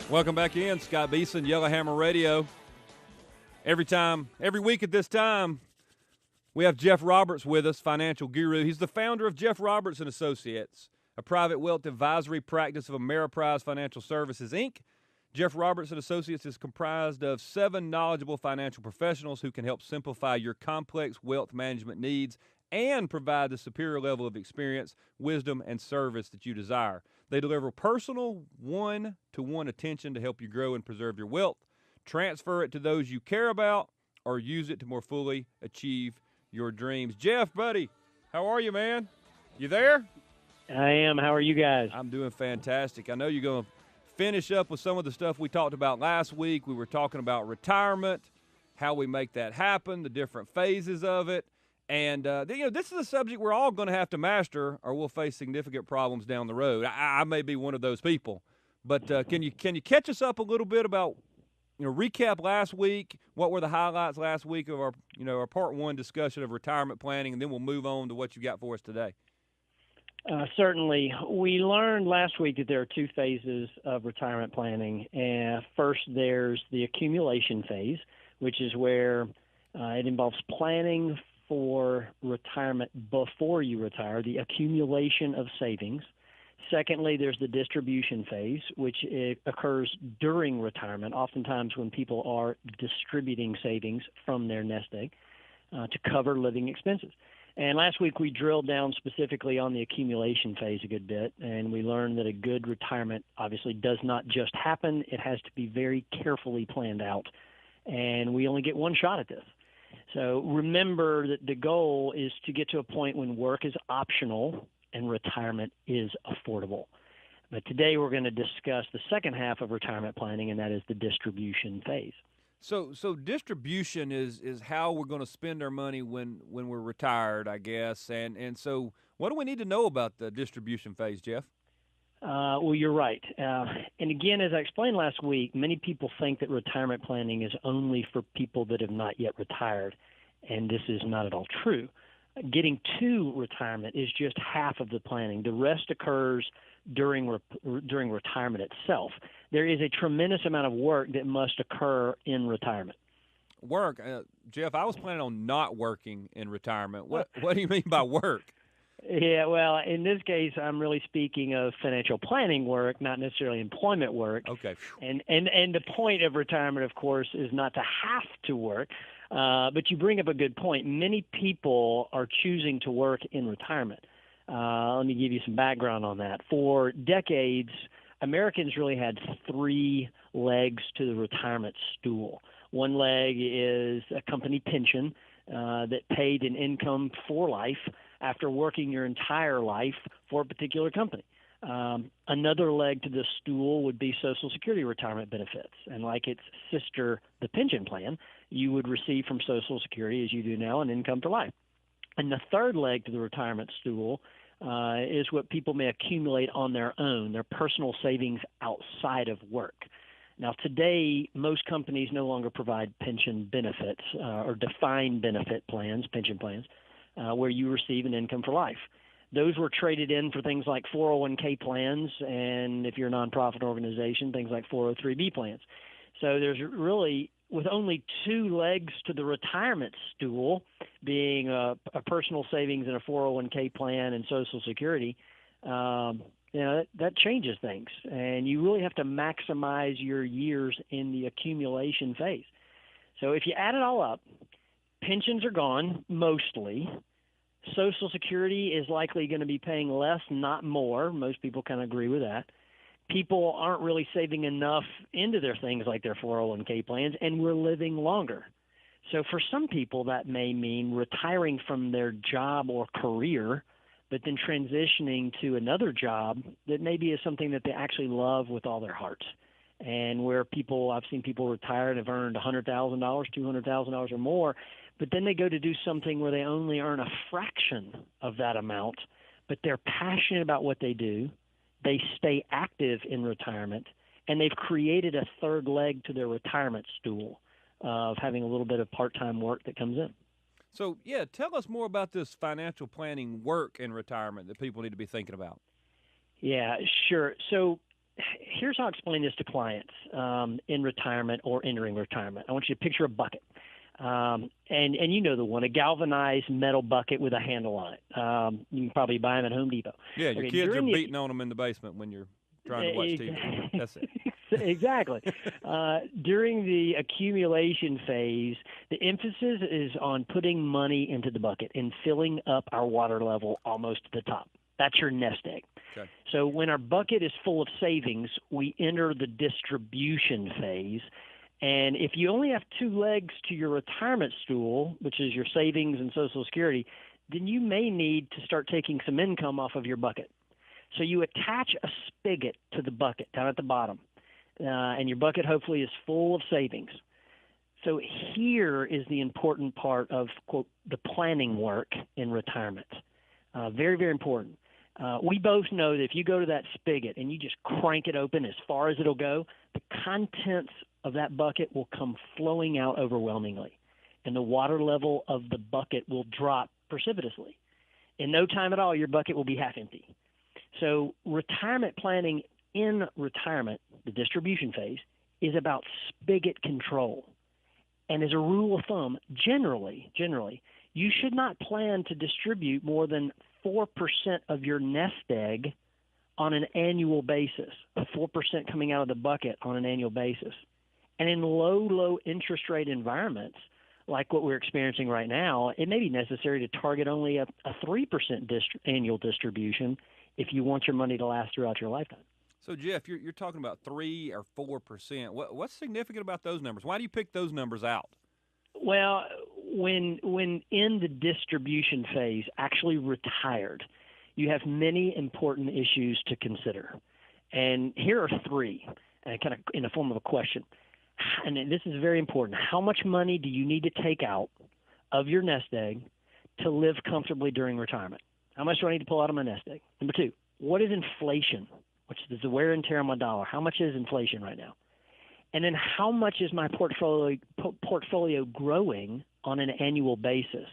Welcome back in, Scott Beason, Yellowhammer Radio. Every week at this time, we have Jeff Roberts with us, financial guru. He's the founder of Jeff Roberts and Associates, a private wealth advisory practice of Ameriprise Financial Services, Inc. Jeff Roberts and Associates is comprised of 7 knowledgeable financial professionals who can help simplify your complex wealth management needs and provide the superior level of experience, wisdom, and service that you desire. They deliver personal, one-to-one attention to help you grow and preserve your wealth, transfer it to those you care about, or use it to more fully achieve your dreams. Jeff, buddy, how are you, man? You there? I am. How are you guys? I'm doing fantastic. I know you're going to finish up with some of the stuff we talked about last week. We were talking about retirement, how we make that happen, the different phases of it. And, this is a subject we're all going to have to master or we'll face significant problems down the road. I may be one of those people. But can you catch us up a little bit about, recap last week? What were the highlights last week of our part 1 discussion of retirement planning, and then we'll move on to what you got for us today. Certainly. We learned last week that there are 2 phases of retirement planning. First, there's the accumulation phase, which is where it involves planning for retirement before you retire, the accumulation of savings. Secondly, there's the distribution phase, which occurs during retirement, oftentimes when people are distributing savings from their nest egg to cover living expenses. And last week we drilled down specifically on the accumulation phase a good bit, and we learned that a good retirement obviously does not just happen. It has to be very carefully planned out, and we only get one shot at this. So remember that the goal is to get to a point when work is optional and retirement is affordable. But today we're going to discuss the second half of retirement planning, and that is the distribution phase. So distribution is how we're going to spend our money when we're retired, I guess. And so what do we need to know about the distribution phase, Jeff? Well, you're right. And again, as I explained last week, many people think that retirement planning is only for people that have not yet retired, and this is not at all true. Getting to retirement is just half of the planning. The rest occurs during retirement itself. There is a tremendous amount of work that must occur in retirement. Work? Jeff, I was planning on not working in retirement. What do you mean by work? Yeah, well, in this case, I'm really speaking of financial planning work, not necessarily employment work. Okay. And the point of retirement, of course, is not to have to work. But you bring up a good point. Many people are choosing to work in retirement. Let me give you some background on that. For decades, Americans really had 3 legs to the retirement stool. One leg is a company pension that paid an income for life after working your entire life for a particular company. Another leg to the stool would be Social Security retirement benefits. And like its sister, the pension plan, you would receive from Social Security, as you do now, an income for life. And the third leg to the retirement stool is what people may accumulate on their own, their personal savings outside of work. Now, today, most companies no longer provide pension benefits or defined benefit plans, pension plans, where you receive an income for life. Those were traded in for things like 401k plans, and if you're a nonprofit organization, things like 403b plans. So there's really, with only 2 legs to the retirement stool, being a personal savings and a 401k plan and Social Security, that changes things. And you really have to maximize your years in the accumulation phase. So if you add it all up, pensions are gone, mostly. Social Security is likely going to be paying less, not more. Most people kind of agree with that. People aren't really saving enough into their things like their 401k plans, and we're living longer. So for some people, that may mean retiring from their job or career, but then transitioning to another job that maybe is something that they actually love with all their heart. And where I've seen people retire and have earned $100,000, $200,000 or more, but then they go to do something where they only earn a fraction of that amount, but they're passionate about what they do. They stay active in retirement, and they've created a third leg to their retirement stool of having a little bit of part-time work that comes in. So, tell us more about this financial planning work in retirement that people need to be thinking about. Yeah, sure. So here's how I explain this to clients in retirement or entering retirement. I want you to picture a bucket. And you know the one, a galvanized metal bucket with a handle on it. You can probably buy them at Home Depot. Yeah, your kids are beating on them in the basement when you're trying to watch TV. That's it. Exactly. During the accumulation phase, the emphasis is on putting money into the bucket and filling up our water level almost to the top. That's your nest egg. Okay. So when our bucket is full of savings, we enter the distribution phase. And if you only have two legs to your retirement stool, which is your savings and Social Security, then you may need to start taking some income off of your bucket. So you attach a spigot to the bucket down at the bottom, and your bucket hopefully is full of savings. So here is the important part of, quote, the planning work in retirement. Very, very important. We both know that if you go to that spigot and you just crank it open as far as it'll go, the contents of that bucket will come flowing out overwhelmingly, and the water level of the bucket will drop precipitously. In no time at all, your bucket will be half empty. So retirement planning in retirement, the distribution phase, is about spigot control. And as a rule of thumb, generally, you should not plan to distribute more than 4% of your nest egg on an annual basis, 4% coming out of the bucket on an annual basis. And in low interest rate environments, like what we're experiencing right now, it may be necessary to target only a 3% annual distribution if you want your money to last throughout your lifetime. So, Jeff, you're talking about 3 or 4%. What's significant about those numbers? Why do you pick those numbers out? Well, when in the distribution phase, actually retired, you have many important issues to consider. And here are 3, kind of in the form of a question. And this is very important. How much money do you need to take out of your nest egg to live comfortably during retirement? How much do I need to pull out of my nest egg? Number 2, what is inflation, which is the wear and tear on my dollar? How much is inflation right now? And then how much is my portfolio growing on an annual basis,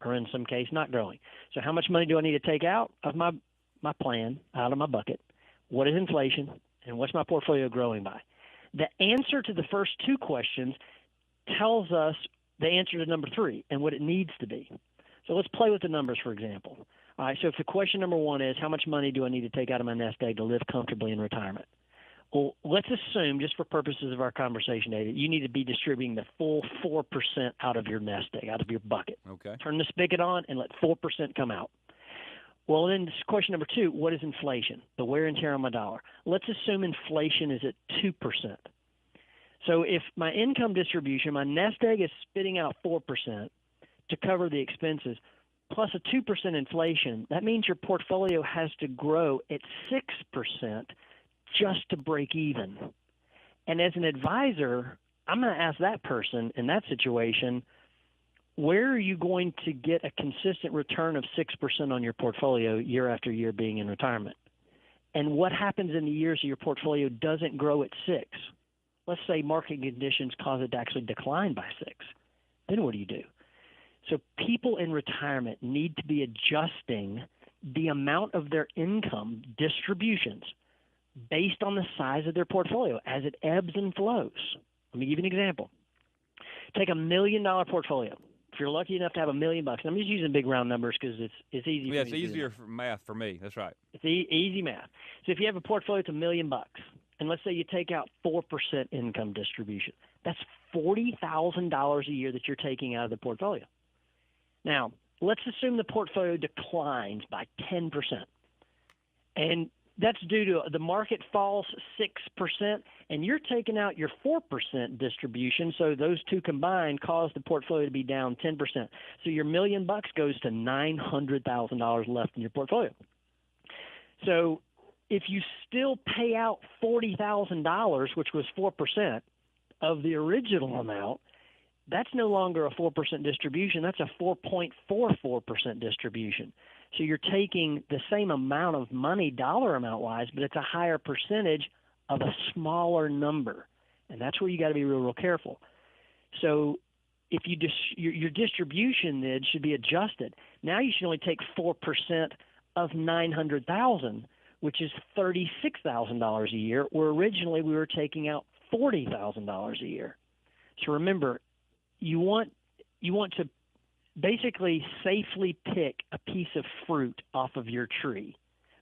or in some case not growing? So how much money do I need to take out of my plan, out of my bucket? What is inflation, and what's my portfolio growing by? The answer to the first 2 questions tells us the answer to number 3 and what it needs to be. So let's play with the numbers, for example. All right, so if the question number 1 is how much money do I need to take out of my nest egg to live comfortably in retirement? Well, let's assume, just for purposes of our conversation today, that you need to be distributing the full 4% out of your nest egg, out of your bucket. Okay. Turn the spigot on and let 4% come out. Well, then question number 2, what is inflation? The wear and tear on my dollar. Let's assume inflation is at 2%. So if my income distribution, my nest egg is spitting out 4% to cover the expenses, plus a 2% inflation, that means your portfolio has to grow at 6% just to break even. And as an advisor, I'm going to ask that person in that situation, where are you going to get a consistent return of 6% on your portfolio year after year being in retirement? And what happens in the years your portfolio doesn't grow at 6? Let's say market conditions cause it to actually decline by 6. Then what do you do? So people in retirement need to be adjusting the amount of their income distributions based on the size of their portfolio as it ebbs and flows. Let me give you an example. Take $1 million portfolio. If you're lucky enough to have $1 million, I'm just using big round numbers because it's easy. Yeah, it's easier for math for me. That's right. It's easy math. So if you have a portfolio, it's $1 million, and let's say you take out 4% income distribution, that's $40,000 a year that you're taking out of the portfolio. Now, let's assume the portfolio declines by 10%, and that's due to the market falls 6%, and you're taking out your 4% distribution, so those two combined cause the portfolio to be down 10%. So your $1 million goes to $900,000 left in your portfolio. So if you still pay out $40,000, which was 4% of the original amount, that's no longer a 4% distribution. That's a 4.44% distribution. So you're taking the same amount of money dollar amount wise, but it's a higher percentage of a smaller number. And that's where you got to be real careful. So if you your distribution then should be adjusted. Now you should only take 4% of $900,000 which is $36,000 a year, where originally we were taking out $40,000 a year. So remember, you want to basically safely pick a piece of fruit off of your tree,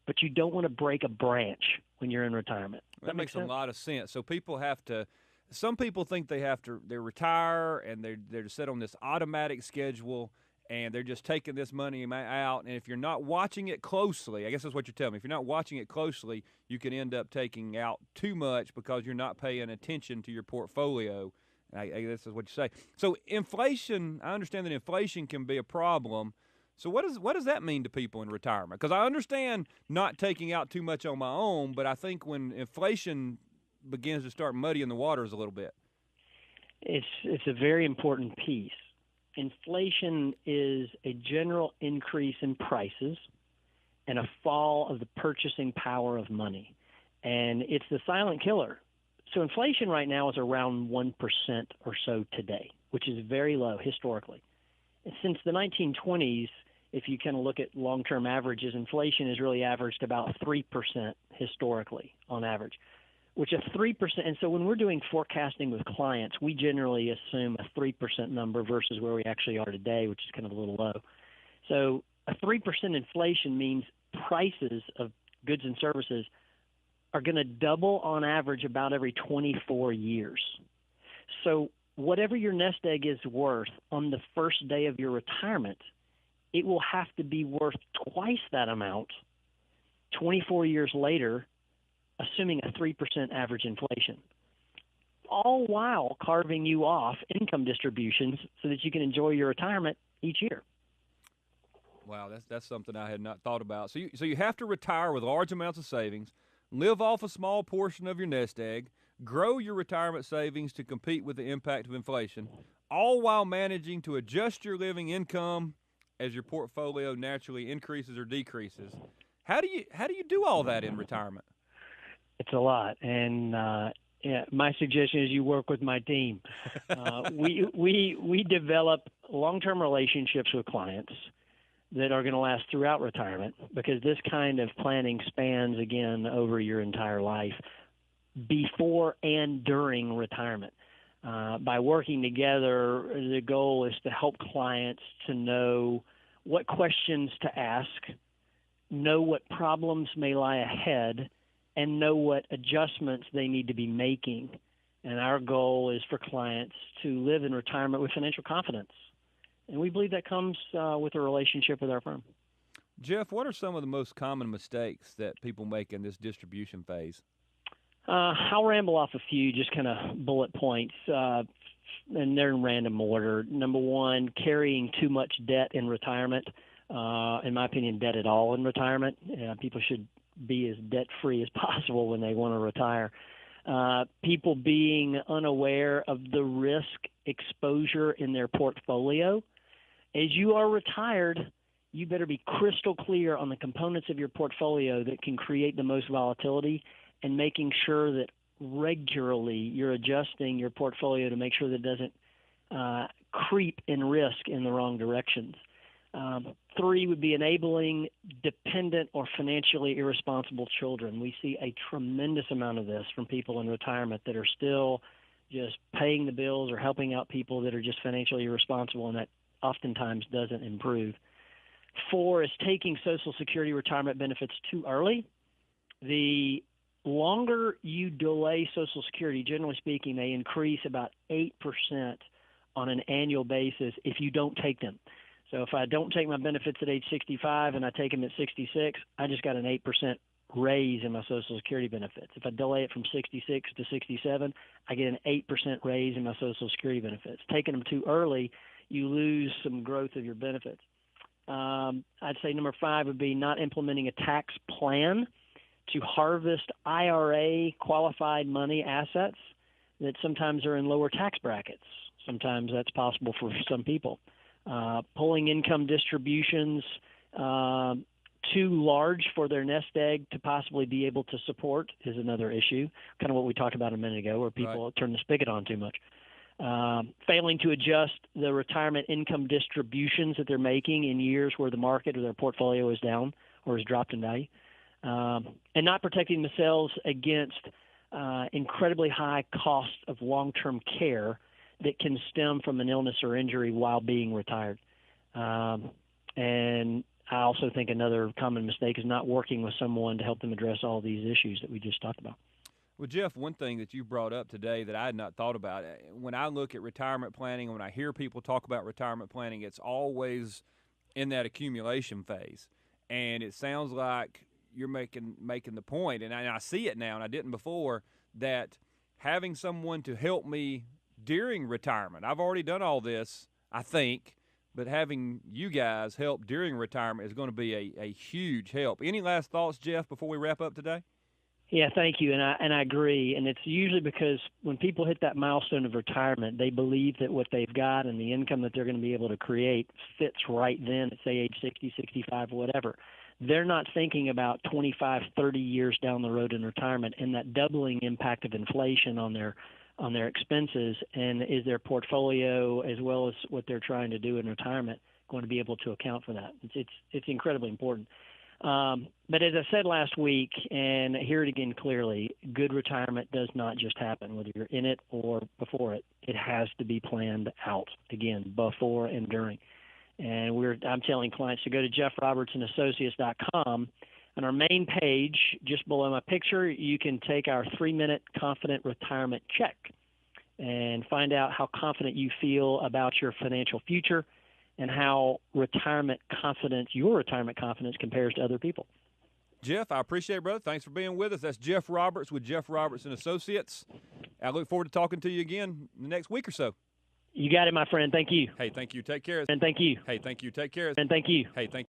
but you don't want to break a branch when you're in retirement. That makes a lot of sense. So people have to. Some people think they retire and they're set on this automatic schedule and they're just taking this money out. And if you're not watching it closely, I guess that's what you're telling me. If you're not watching it closely, you can end up taking out too much because you're not paying attention to your portfolio. I this is what you say. So inflation, I understand that inflation can be a problem. So what does that mean to people in retirement? Because I understand not taking out too much on my own, but I think when inflation begins to start muddying the waters a little bit. It's a very important piece. Inflation is a general increase in prices and a fall of the purchasing power of money. And it's the silent killer. So inflation right now is around 1% or so today, which is very low historically. And since the 1920s, if you kind of look at long-term averages, inflation has really averaged about 3% historically on average, which is 3%. And so when we're doing forecasting with clients, we generally assume a 3% number versus where we actually are today, which is kind of a little low. So a 3% inflation means prices of goods and services are going to double on average about every 24 years. So whatever your nest egg is worth on the first day of your retirement, it will have to be worth twice that amount 24 years later, assuming a 3% average inflation, all while carving you off income distributions so that you can enjoy your retirement each year. Wow, that's something I had not thought about. So you have to retire with large amounts of savings, live off a small portion of your nest egg, grow your retirement savings to compete with the impact of inflation, all while managing to adjust your living income as your portfolio naturally increases or decreases. How do you do all that in retirement? It's a lot, and my suggestion is you work with my team. We develop long-term relationships with clients that are going to last throughout retirement, because this kind of planning spans, again, over your entire life, before and during retirement. By working together, the goal is to help clients to know what questions to ask, know what problems may lie ahead, and know what adjustments they need to be making. And our goal is for clients to live in retirement with financial confidence. And we believe that comes with a relationship with our firm. Jeff, what are some of the most common mistakes that people make in this distribution phase? I'll ramble off a few, just kind of bullet points, and they're in random order. Number one, carrying too much debt in retirement. In my opinion, debt at all in retirement. People should be as debt-free as possible when they want to retire. People being unaware of the risk exposure in their portfolio. As you are retired, you better be crystal clear on the components of your portfolio that can create the most volatility, and making sure that regularly you're adjusting your portfolio to make sure that it doesn't creep in risk in the wrong directions. 3 would be enabling dependent or financially irresponsible children. We see a tremendous amount of this from people in retirement that are still just paying the bills or helping out people that are just financially irresponsible, and that oftentimes doesn't improve. 4 is taking Social Security retirement benefits too early. The longer you delay Social Security, generally speaking, they increase about 8% on an annual basis if you don't take them. So if I don't take my benefits at age 65 and I take them at 66, I just got an 8% raise in my Social Security benefits. If I delay it from 66 to 67, I get an 8% raise in my Social Security benefits. Taking them too early, you lose some growth of your benefits. I'd say number 5 would be not implementing a tax plan to harvest IRA qualified money assets that sometimes are in lower tax brackets. Sometimes that's possible for some people. Pulling income distributions too large for their nest egg to possibly be able to support is another issue, kind of what we talked about a minute ago, where people turn the spigot on too much. Failing to adjust the retirement income distributions that they're making in years where the market or their portfolio is down or has dropped in value. and not protecting themselves against incredibly high costs of long-term care that can stem from an illness or injury while being retired. And I also think another common mistake is not working with someone to help them address all these issues that we just talked about. Well, Jeff, one thing that you brought up today that I had not thought about, when I look at retirement planning, when I hear people talk about retirement planning, it's always in that accumulation phase. And it sounds like you're making the point, and I see it now, and I didn't before, that having someone to help me during retirement, I've already done all this, I think, but having you guys help during retirement is going to be a huge help. Any last thoughts, Jeff, before we wrap up today? Yeah, thank you, and I agree. And it's usually because when people hit that milestone of retirement, they believe that what they've got and the income that they're going to be able to create fits right then at, say, age 60, 65, whatever. They're not thinking about 25, 30 years down the road in retirement and that doubling impact of inflation on their expenses, and is their portfolio as well as what they're trying to do in retirement going to be able to account for that. It's incredibly important. But as I said last week, and I hear it again clearly, good retirement does not just happen, whether you're in it or before it. It has to be planned out, again, before and during. And I'm telling clients to go to jeffrobertsandassociates.com. On our main page, just below my picture, you can take our 3-minute confident retirement check and find out how confident you feel about your financial future and how your retirement confidence compares to other people. Jeff, I appreciate it, brother. Thanks for being with us. That's Jeff Roberts with Jeff Roberts and Associates. I look forward to talking to you again the next week or so. You got it, my friend. Thank you. Hey, thank you. Take care. And thank you. Hey, thank you. Take care. And thank you. Hey, thank you.